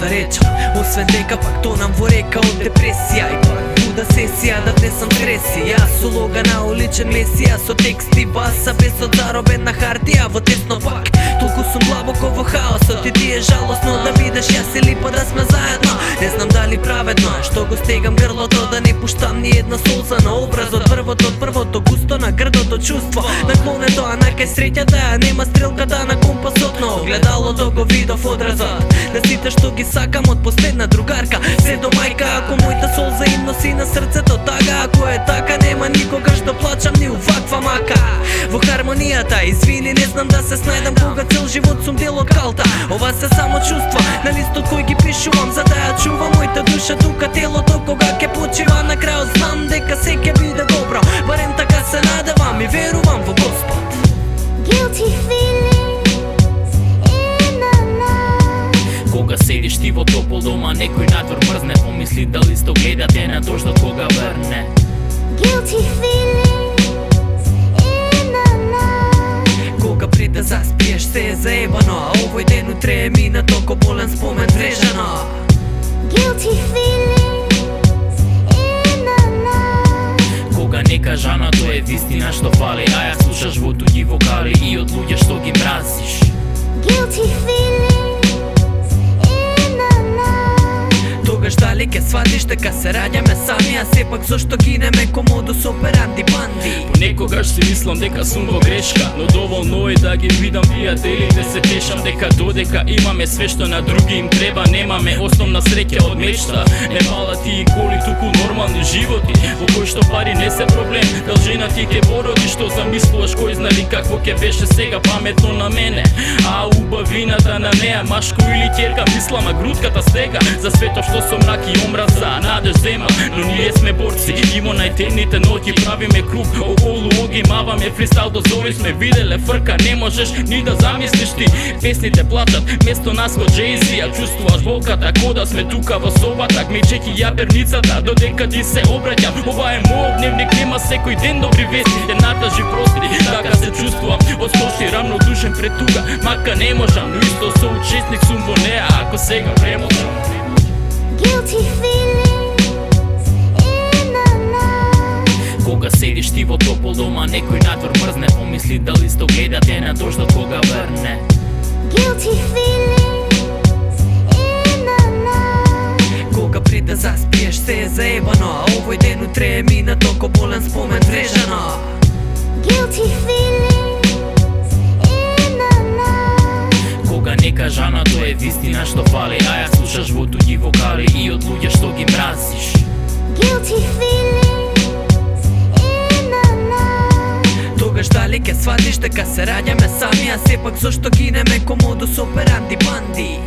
да речам, освен дека пак тонам во река од депресија. И пак буда сесија да внесам стреси. Јас улога на уличен месија, со тексти баса без од заробена хартија во тесно пак. Толку сум длабоко во хаосот и ти е жалосно да видиш јас и липа да сме заедно. Не знам дали праведно е што го стегам грлото, да не пуштам ни една солза на образот. Првото густо на грдото чувство, наклонето, а на кај среќата нема стрелката на компасот. Но огледалото го видов одразот на сите што ги сакам, од последна другарка се до мајка. Ако мојта солза им носи на срцето тага, ако е така нема никогаш да плачам ни уваква мака. Во хармонијата, извини, не знам да се снајдам кога цел живот сум дел од калта. Ова се само чувства на листот кој ги пишувам, за да ја чувам мојта душа тука телото кога ќе почива. На крајот знам дека се ќе биде добро, барем така се надевам и верувам во Господ. Guilty feelings in the night. Кога седиш ти во топол дома, некој надвор мрзне, помисли дали сто гледа те на дождот кога верне. Guilty feelings in the night. Кога при да заспиеш се е заебано, а овој ден утре е мина толку болен спомен врежано. Guilty feelings in the night. Кога некажано тоа е вистина што фали, а ја слушаш во туѓи вокали и од луѓе што ги мразиш. Guilty feelings in the night. Тогаш дали ке сватиш дека се раѓаме сами, а сепак зошто гинеме ко модус операнди банди? Понекогаш си мислам дека сум во грешка, но доволно е да ги видам пријателите, се тешам дека додека имаме све што на други им треба, немаме основна среќа од мечта. Не палати и коли, туку нормални животи, во кој што пари не се проблем. Дал жена ти ке породи, што замислуваш, кој знали какво ке беше сега паметно на мене, а убавината на неа, машко или ќерка, мислам, а грудката стега. За светот што со мрак и омраза, надеж зема, но ние сме борци и во најтемните ноќи правиме круг околу оги, маваме фристайл до зори, сме виделе фрка, не можеш ни да замислиш ти. Песните плачат место нас во Джейзи, а чувствуваш болката кода сме тука во собата, гмечеки ја перницата додека ти се обраќам. Ова е мој дневник, нема секој ден добри вести, дената жи прости, така се чувствувам, од сошти рамнодушен пред туга, мака не можам, но исто со учесник сум во неа, ако сега премолчам. Guilty feelings in the night. Кога седиш ти во топол дома, некој надвор мрзне, помисли дали сто гледа те на дождот кога верне. Guilty feelings in the night. Кога при да заспиеш се е заебано, а овој ден утре е мина толку болен спомен врежано. Guilty feelings in the night. Кога некажано тоа е вистина што фали, а ја слушаш во туѓи вокали и од луѓе што ги мразиш. Guilty feelings in the night. Тогаш дали ке сватиш дека се раѓаме сами, а сепак зошто гинеме ко модус операнди банди?